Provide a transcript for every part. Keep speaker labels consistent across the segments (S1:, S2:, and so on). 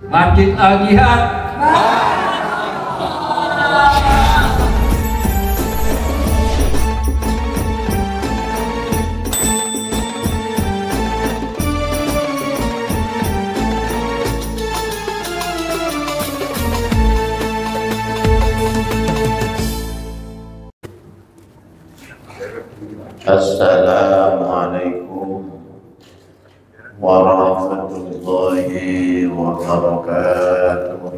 S1: Masjid Al-Jihad.
S2: Assalamualaikum warahmatullahi wabarakatuh.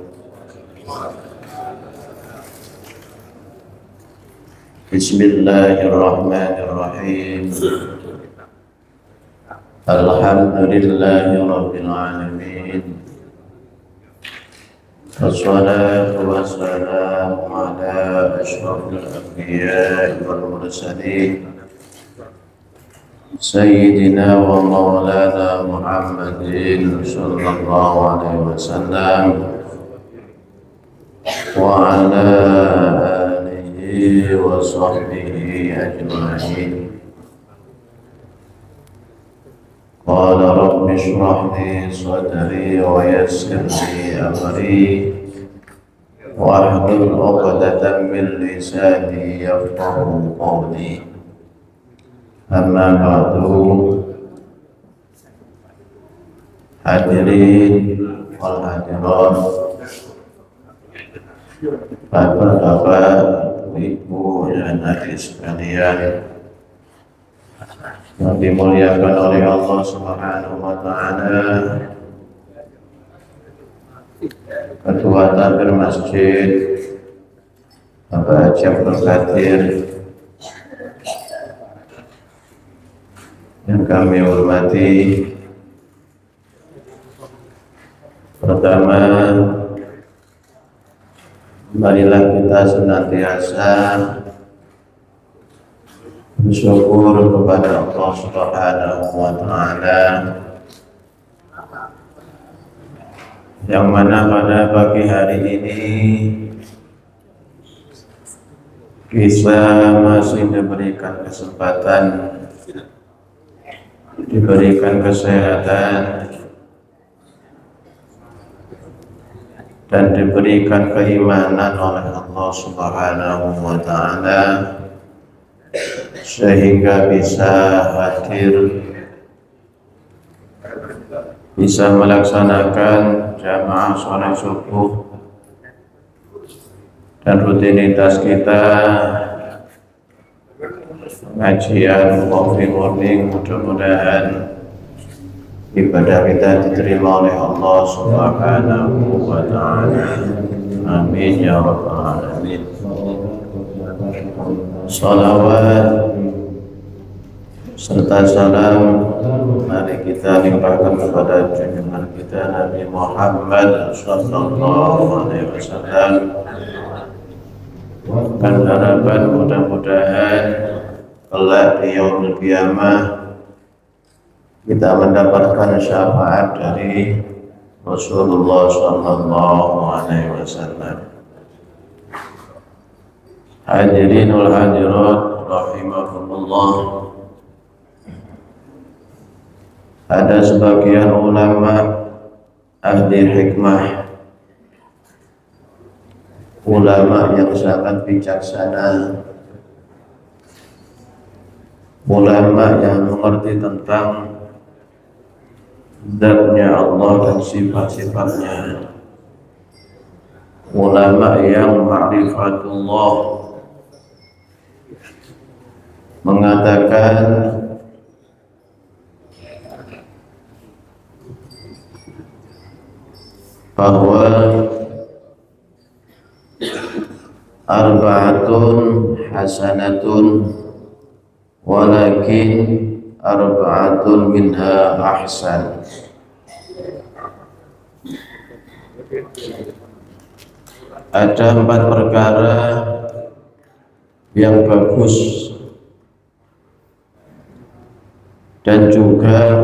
S2: Bismillahirrahmanirrahim. Alhamdulillahi rabbil alamin. Wassalatu wassalamu ala asyrafil anbiya'i wal mursalin Sayyidina wa maulana Muhammadin sallallahu alaihi wasallam wa ala alihi wa sahbihi ajma'in. Qala rabbi shrah li sadri wa yassir li amri wahlul 'uqdatam min lisani yafqahu qawli. Amma ba'du, hadirin wal hadirat, bapak-bapak, ibu dan adik sekalian yang dimuliakan oleh Allah Subhanahu wa taala. Ketua Tabir Masjid Bapak Haji Abdul Qadir yang kami hormati, pertama, marilah kita senantiasa bersyukur kepada Allah Subhanahu wa taala yang mana pada pagi hari ini kita masih diberikan kesempatan, diberikan kesehatan, dan diberikan keimanan oleh Allah Subhanahu wa taala sehingga bisa hadir, bisa melaksanakan jamaah sholat subuh dan rutinitas kita pengajian coffee morning. Mudah-mudahan ibadah kita diterima oleh Allah Subhanahu wa taala. Amin ya rabbal alamin. Salawat serta salam mari kita limpahkan kepada junjungan kita Nabi Muhammad sallallahu alaihi wasallam, dan harapan mudah-mudahan kelak di yaumul qiyamah kita mendapatkan syafaat dari Rasulullah sallallahu alaihi wasallam. Hadirin wal hadirat rahimakumullah. Ada sebagian ulama ahli hikmah, ulama yang sangat bijaksana, ulama yang mengerti tentang zatnya Allah dan sifat-sifatnya, ulama yang ma'rifatullah, mengatakan bahwa arba'atun hasanatun walakin arba'atun minha ahsan. Ada 4 perkara yang bagus dan juga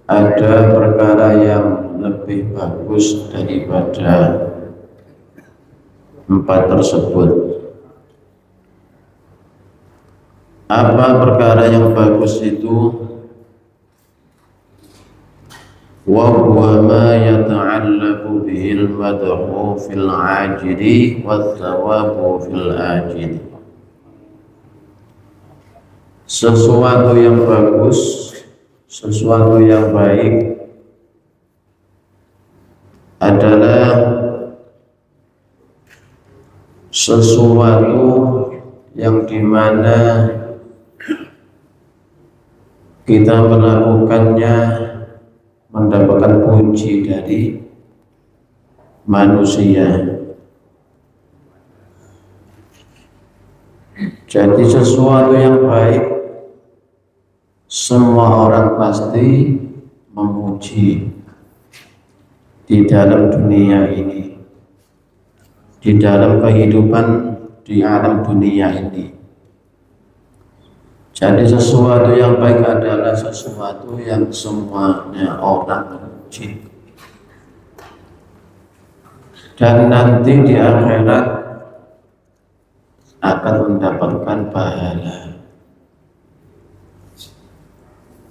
S2: ada perkara yang lebih bagus daripada 4 tersebut. Apa perkara yang bagus itu? wa huwa ma yata'allaqu bihil madhu fil ajili wa thawabu fil ajili. Sesuatu yang bagus, sesuatu yang baik adalah sesuatu yang dimana kita melakukannya mendapatkan puji dari manusia. Jadi sesuatu yang baik semua orang pasti memuji di dalam dunia ini, di dalam kehidupan di alam dunia ini. Jadi sesuatu yang baik adalah sesuatu yang semuanya orang memuji. Dan nanti di akhirat akan mendapatkan pahala.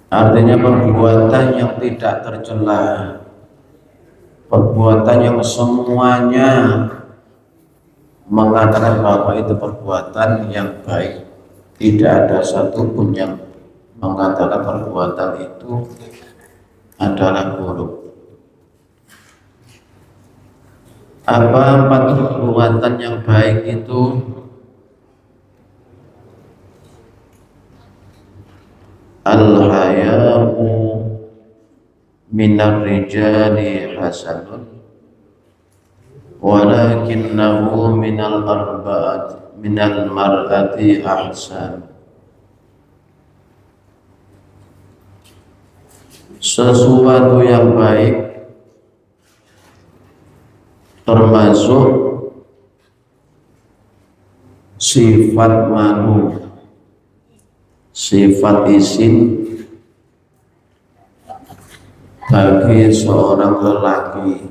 S2: Artinya perbuatan yang tidak tercela, perbuatan yang semuanya mengatakan bahwa itu perbuatan yang baik, tidak ada satupun yang mengatakan perbuatan itu adalah buruk. Apa 4 perbuatan yang baik itu? Al-haya'u minar rijali hasanun walakinnahu minal mar'ati ahsan. Sesuatu yang baik termasuk sifat malu, sifat izin bagi seorang lelaki.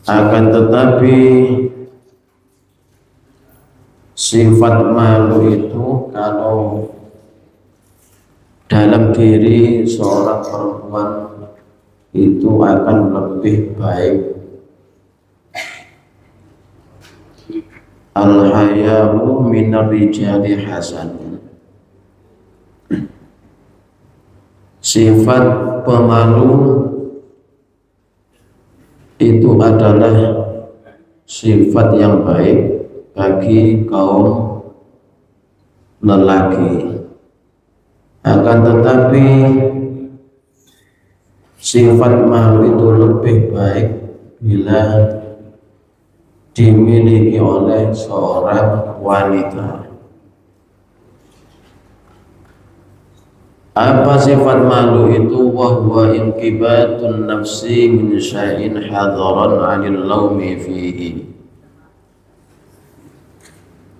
S2: Akan tetapi sifat malu itu kalau dalam diri seorang perempuan itu akan lebih baik. Al-haya'u minar rijali hasan. Sifat pemalu itu adalah sifat yang baik bagi kaum lelaki. Akan tetapi sifat malu itu lebih baik bila dimiliki oleh seorang wanita. Apa sifat malu itu? Wa huwa inqibatun nafsi min syai'in hadaran 'anil laumi fihi,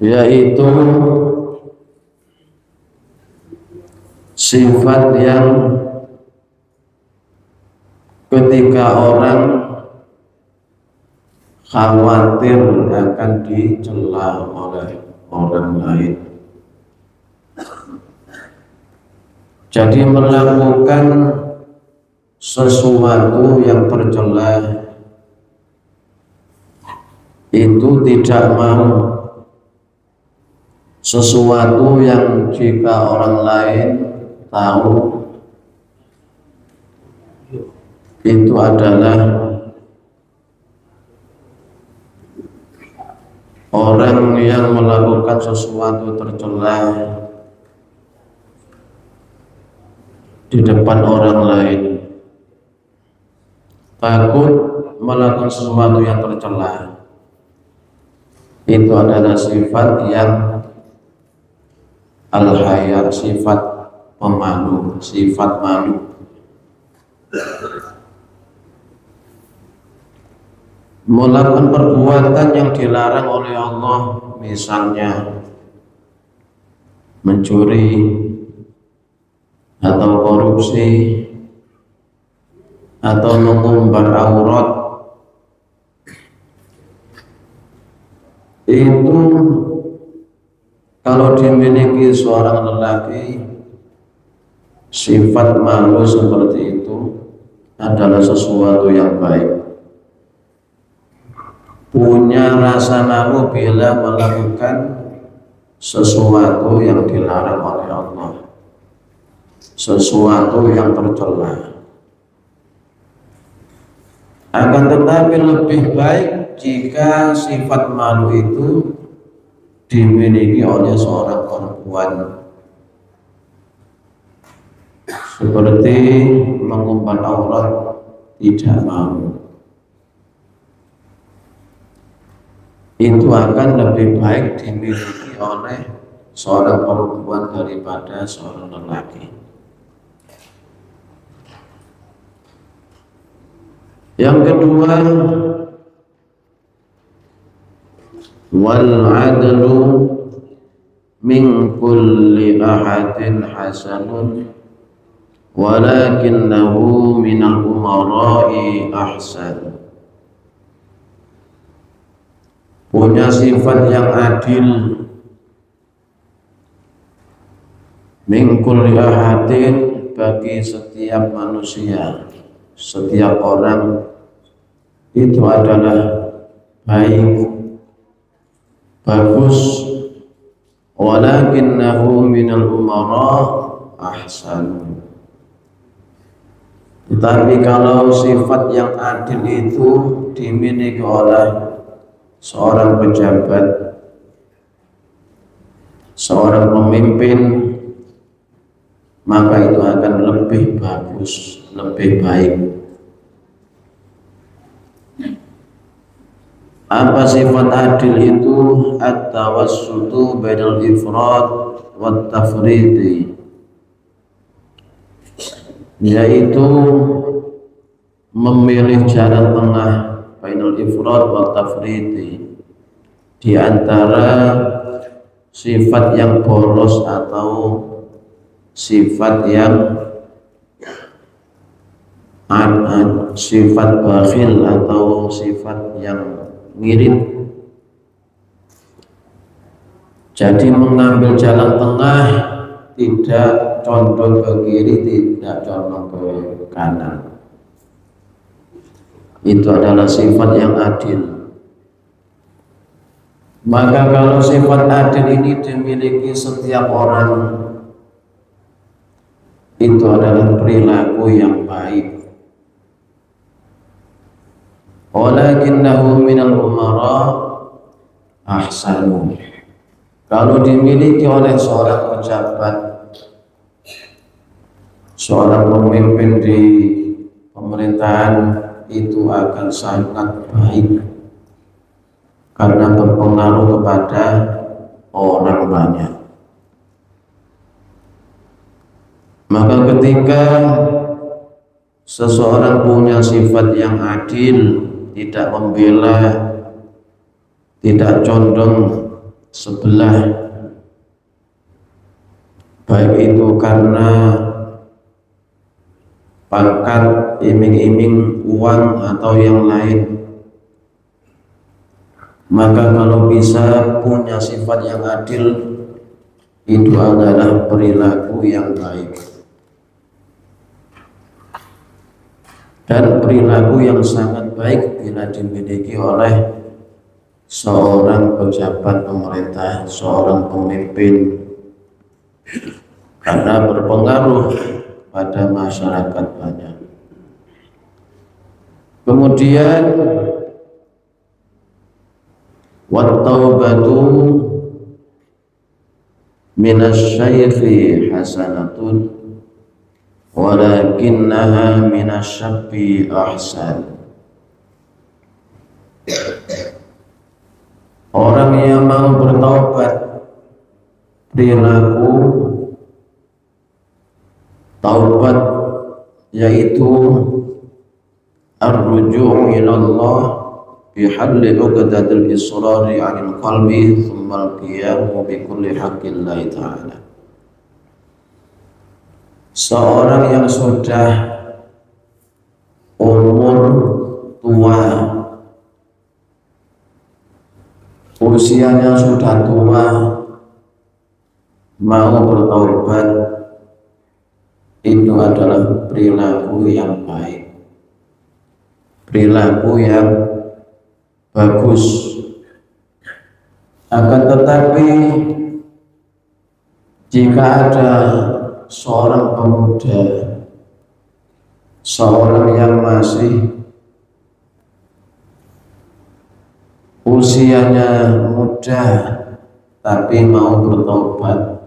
S2: yaitu sifat yang ketika orang khawatir akan dicela oleh orang lain, jadi melakukan sesuatu yang tercela itu tidak mau, sesuatu yang jika orang lain tahu itu adalah orang yang melakukan sesuatu tercela di depan orang lain, takut melakukan sesuatu yang tercela, itu adalah sifat yang al-haya, sifat pemalu, sifat malu. Melakukan perbuatan yang dilarang oleh Allah, misalnya mencuri atau korupsi atau mengumbar aurat, itu kalau dimiliki seorang lelaki Sifat malu seperti itu adalah sesuatu yang baik. Punya rasa malu bila melakukan sesuatu yang dilarang oleh Allah, sesuatu yang tercela. Akan tetapi lebih baik jika sifat malu itu dimiliki oleh seorang perempuan, seperti mengumpat aurat tidak mau. Itu akan lebih baik dimiliki oleh seorang perempuan daripada seorang lelaki. Yang kedua, wal adlu min kulli ahadin hasanun walakinnahu minal umara'i ahsan. Punya sifat yang adil min kulli ahadin, bagi setiap manusia, setiap orang itu adalah baik, bagus. Walakinnahu minal umara ahsan. Tetapi kalau sifat yang adil itu dimiliki oleh seorang pejabat, seorang pemimpin, maka itu akan lebih bagus, lebih baik. Apa sifat adil itu? At-tawassutu bainal ifrat wat tafridi, yaitu memilih jalan tengah, bainal ifrat wat tafridi, di antara sifat yang boros atau sifat yang sifat bakhil atau sifat yang ngirit. Jadi mengambil jalan tengah, tidak condong ke kiri, tidak condong ke kanan. Itu adalah sifat yang adil. Maka kalau sifat adil ini dimiliki setiap orang, itu adalah perilaku yang baik. Walakinnahu minal umara ahsanu. Kalau dimiliki oleh seorang pejabat, seorang pemimpin di pemerintahan, itu akan sangat baik karena berpengaruh kepada orang banyak. Maka ketika seseorang punya sifat yang adil, tidak membela, tidak condong sebelah, baik itu karena pangkat, iming-iming, uang atau yang lain, maka kalau bisa punya sifat yang adil, itu adalah perilaku yang baik dan perilaku yang sangat baik bila dimiliki oleh seorang pejabat pemerintah, seorang pemimpin, karena berpengaruh pada masyarakat banyak. Kemudian wat-taubatu minasyaikhi hasanatun walakinnaha minasyabbi ahsan. Orang yang mau bertaubat, perilaku taubat yaitu ar-ruju' ila Allah bihalli uqdatil israri 'anil qalbi thumma al-qiyamu bi kulli haqqillahi ta'ala. Seorang yang sudah umur tua, usianya sudah tua, mau bertaubat, itu adalah perilaku yang baik, perilaku yang bagus. Akan tetapi jika ada seorang pemuda, seorang yang masih usianya muda tapi mau bertobat,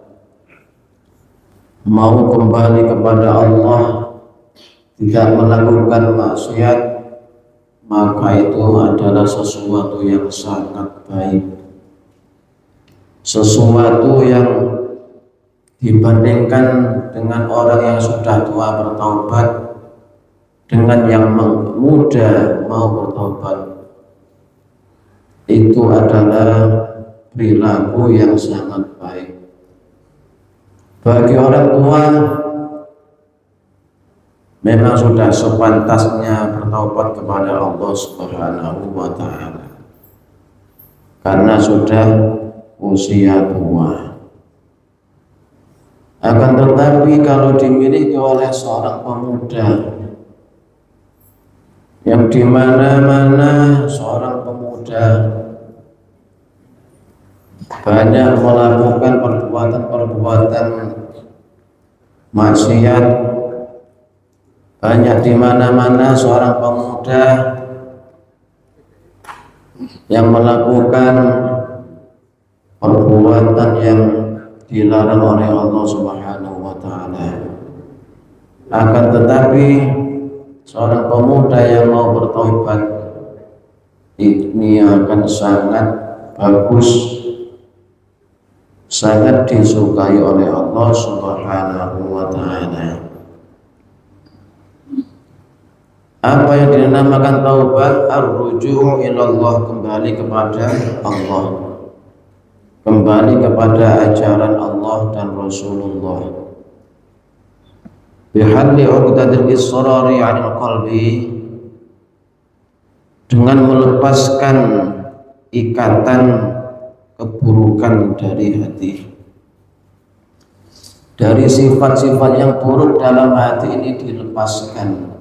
S2: mau kembali kepada Allah, tidak melakukan maksiat, maka itu adalah sesuatu yang sangat baik, sesuatu yang dibandingkan dengan orang yang sudah tua bertobat dengan yang muda mau bertobat, itu adalah perilaku yang sangat baik. Bagi orang tua memang sudah sepantasnya bertobat kepada Allah Subhanahu wa Ta'ala karena sudah usia tua. Akan tetapi kalau dimiliki oleh seorang pemuda yang dimana-mana seorang pemuda banyak melakukan perbuatan-perbuatan maksiat, banyak dimana-mana seorang pemuda yang melakukan perbuatan yang dilarang oleh Allah Subhanahu wa Ta'ala. Akan tetapi seorang pemuda yang mau bertobat ini akan sangat bagus, sangat disukai oleh Allah Subhanahu wa Ta'ala. Apa yang dinamakan taubat? Ar-ruju' ilallah, kembali kepada Allah, kembali kepada ajaran Allah dan Rasulullah. Bihalli 'uqdatil israri 'anil qalbi, dengan melepaskan ikatan keburukan dari hati, dari sifat-sifat yang buruk dalam hati ini dilepaskan,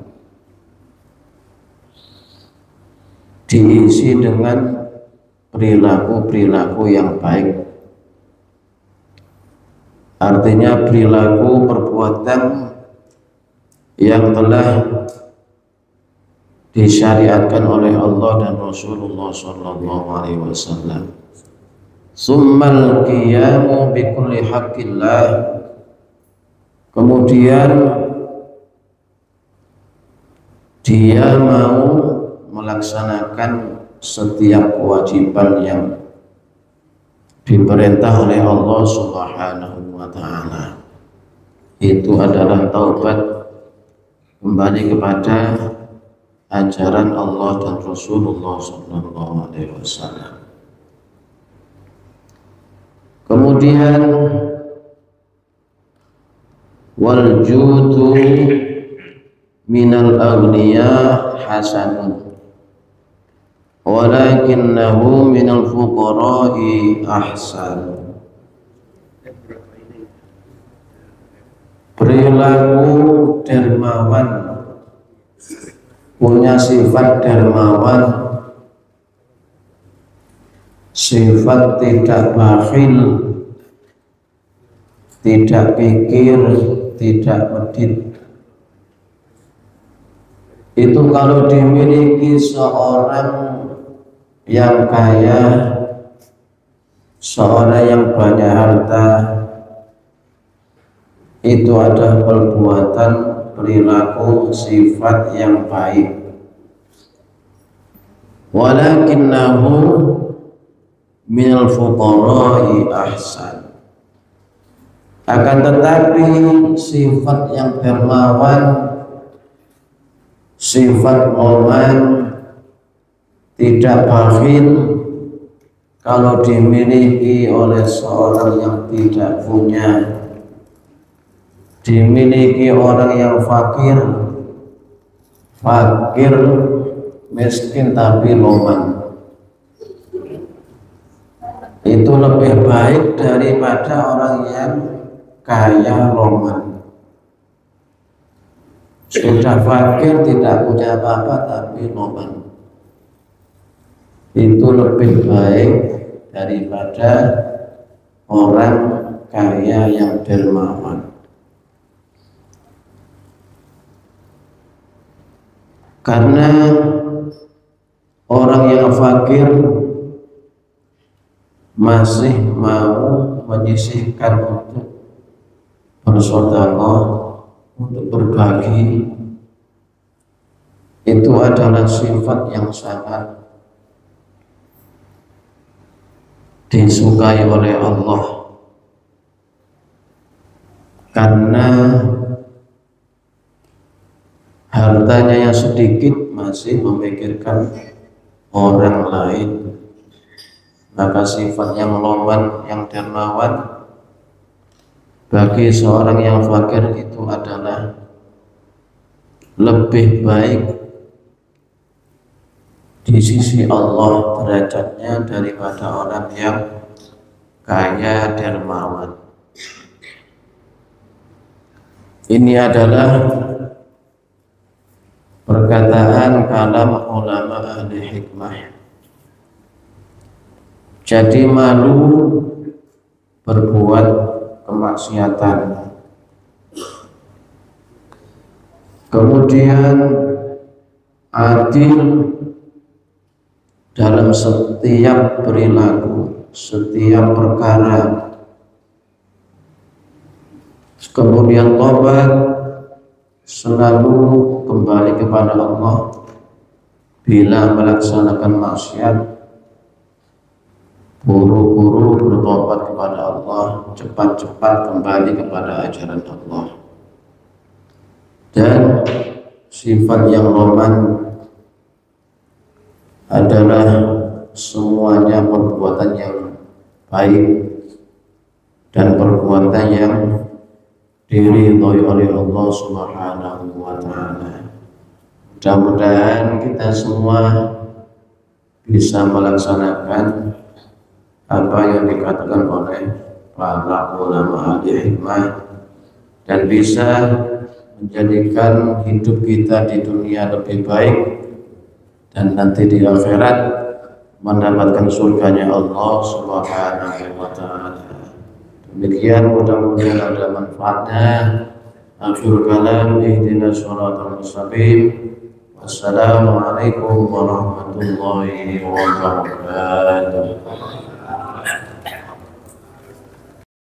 S2: diisi dengan perilaku-perilaku yang baik. Artinya perilaku perbuatan yang telah disyariatkan oleh Allah dan Rasulullah sallallahu alaihi wasallam. Summal qiyamu bi kulli haqqillah, kemudian dia mau melaksanakan setiap kewajiban yang diperintah oleh Allah Subhanahu wa Ta'ala. Itu adalah taubat, kembali kepada ajaran Allah dan Rasulullah sallallahu alaihi wasallam. Kemudian wal judu minal aghniya hasanun walakinnahu minal fuqara'i ahsan. Perilaku dermawan, punya sifat dermawan, sifat tidak bakhil, tidak pikir, tidak medit. Itu kalau dimiliki seorang yang kaya, seorang yang banyak harta, itu ada perbuatan, perilaku, sifat yang baik. Walakinnahu minal fuqara'i ahsan. Akan tetapi sifat yang dermawan, sifat momen, tidak bakhil, kalau dimiliki oleh seorang yang tidak punya, dimiliki orang yang fakir, miskin tapi loman, itu lebih baik daripada orang yang kaya loman. sudah fakir tidak punya apa-apa tapi loman, itu lebih baik daripada orang kaya yang dermawan. Karena orang yang fakir masih mau menyisihkan untuk bersedekah, untuk berbagi, itu adalah sifat yang sangat disukai oleh Allah. Karena hartanya yang sedikit masih memikirkan orang lain, maka sifat yang loman, yang dermawan bagi seorang yang fakir itu adalah lebih baik di sisi Allah derajatnya daripada orang yang kaya dermawan. Ini adalah perkataan kalam ulama ahli hikmah. Jadi malu berbuat kemaksiatan, kemudian adil dalam setiap perilaku, setiap perkara, kemudian tobat, selalu kembali kepada Allah. Bila melaksanakan maksiat, buru-buru bertobat kepada Allah, cepat-cepat kembali kepada ajaran Allah. Dan sifat yang loman adalah semuanya perbuatan yang baik dan perbuatan yang diridhoi oleh Allah Subhanahu wa Ta'ala. Mudah-mudahan kita semua bisa melaksanakan apa yang dikatakan oleh para ulama ahli hikmah dan bisa menjadikan hidup kita di dunia lebih baik dan nanti di akhirat mendapatkan surganya Allah Subhanahu wa Ta'ala. Demikian, mudah-mudahan ada manfaatnya. Akhirul kalam, ihdinas shiratal mustaqim. Wassalamualaikum warahmatullahi wabarakatuh.